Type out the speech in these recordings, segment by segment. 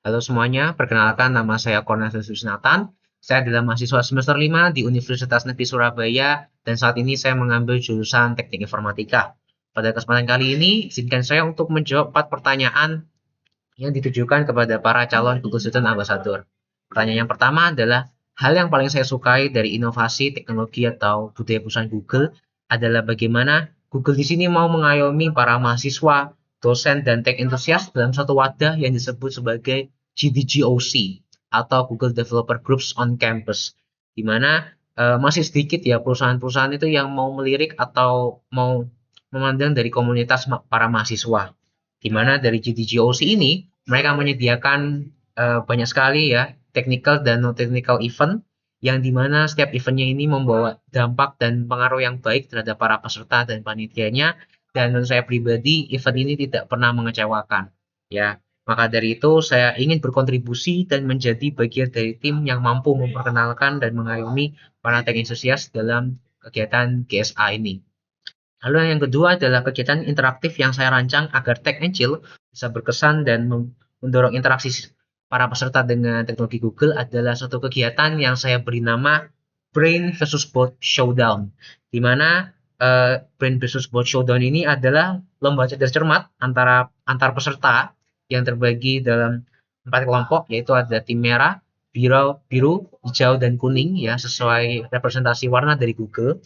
Halo semuanya, perkenalkan nama saya Cornelius Wisnatan. Saya adalah mahasiswa semester 5 di Universitas Negeri Surabaya dan saat ini saya mengambil jurusan Teknik Informatika. Pada kesempatan kali ini, izinkan saya untuk menjawab 4 pertanyaan yang ditujukan kepada para calon Google Student Ambassador. Pertanyaan yang pertama adalah, hal yang paling saya sukai dari inovasi, teknologi, atau budaya perusahaan Google adalah bagaimana Google di sini mau mengayomi para mahasiswa, dosen, dan tech enthusiast dalam satu wadah yang disebut sebagai GDGOC atau Google Developer Groups on Campus, di mana masih sedikit ya perusahaan-perusahaan itu yang mau melirik atau mau memandang dari komunitas para mahasiswa, di mana dari GDGOC ini mereka menyediakan banyak sekali ya technical dan non technical event yang dimana setiap eventnya ini membawa dampak dan pengaruh yang baik terhadap para peserta dan panitianya, dan menurut saya pribadi event ini tidak pernah mengecewakan ya. Maka dari itu saya ingin berkontribusi dan menjadi bagian dari tim yang mampu memperkenalkan dan mengayomi para tech enthusiast dalam kegiatan GSA ini. Lalu yang kedua adalah kegiatan interaktif yang saya rancang agar Tech and Chill bisa berkesan dan mendorong interaksi para peserta dengan teknologi Google adalah suatu kegiatan yang saya beri nama Brain versus Bot Showdown, di mana Brain versus Bot Showdown ini adalah lomba cerdas cermat antar peserta yang terbagi dalam 4 kelompok, yaitu ada tim merah, biru, hijau, dan kuning ya, sesuai representasi warna dari Google,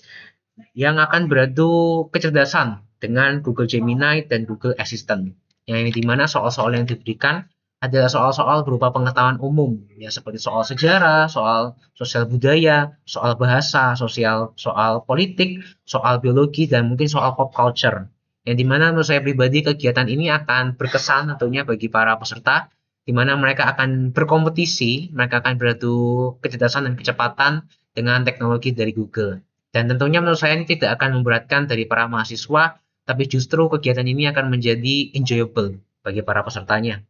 yang akan beradu kecerdasan dengan Google Gemini dan Google Assistant. Yang ini dimana soal-soal yang diberikan adalah soal-soal berupa pengetahuan umum, ya seperti soal sejarah, soal sosial budaya, soal bahasa, soal politik, soal biologi, dan mungkin soal pop culture. Yang dimana menurut saya pribadi kegiatan ini akan berkesan tentunya bagi para peserta, di mana mereka akan berkompetisi, mereka akan beradu kecerdasan dan kecepatan dengan teknologi dari Google. Dan tentunya menurut saya ini tidak akan memberatkan dari para mahasiswa, tapi justru kegiatan ini akan menjadi enjoyable bagi para pesertanya.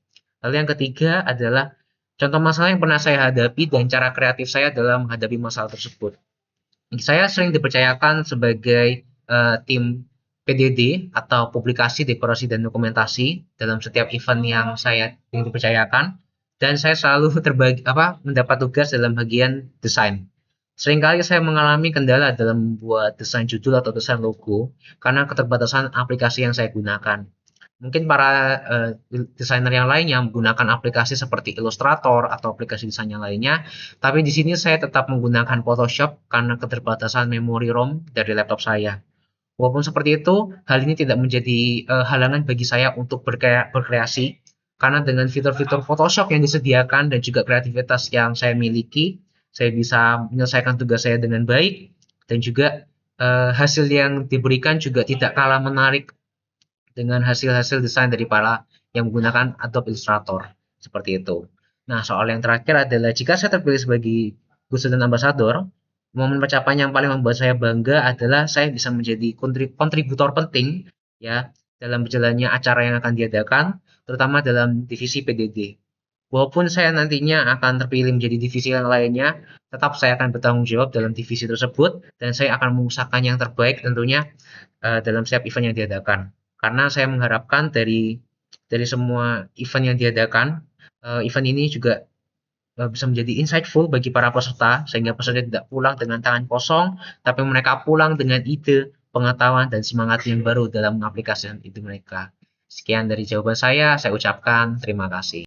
Lalu yang ketiga adalah contoh masalah yang pernah saya hadapi dan cara kreatif saya dalam menghadapi masalah tersebut. Saya sering dipercayakan sebagai tim PDD atau publikasi, dekorasi, dan dokumentasi dalam setiap event yang saya dipercayakan, dan saya selalu mendapat tugas dalam bagian desain. Seringkali saya mengalami kendala dalam membuat desain judul atau desain logo karena keterbatasan aplikasi yang saya gunakan. Mungkin para desainer yang lainnya menggunakan aplikasi seperti Illustrator atau aplikasi desain yang lainnya, tapi di sini saya tetap menggunakan Photoshop karena keterbatasan memori ROM dari laptop saya. Walaupun seperti itu, hal ini tidak menjadi halangan bagi saya untuk berkreasi, karena dengan fitur-fitur Photoshop yang disediakan dan juga kreativitas yang saya miliki, saya bisa menyelesaikan tugas saya dengan baik, dan juga hasil yang diberikan juga tidak kalah menarik dengan hasil-hasil desain dari para yang menggunakan Adobe Illustrator. Seperti itu. Nah, soal yang terakhir adalah jika saya terpilih sebagai Google Student Ambassador, momen pencapaian yang paling membuat saya bangga adalah saya bisa menjadi kontributor penting ya dalam berjalannya acara yang akan diadakan, terutama dalam divisi PDD. Walaupun saya nantinya akan terpilih menjadi divisi yang lainnya, tetap saya akan bertanggung jawab dalam divisi tersebut dan saya akan mengusahakan yang terbaik tentunya dalam setiap event yang diadakan. Karena saya mengharapkan dari semua event yang diadakan, event ini juga bisa menjadi insightful bagi para peserta, sehingga peserta tidak pulang dengan tangan kosong, tapi mereka pulang dengan ide, pengetahuan, dan semangat yang baru dalam mengaplikasikan ide mereka. Sekian dari jawaban saya ucapkan terima kasih.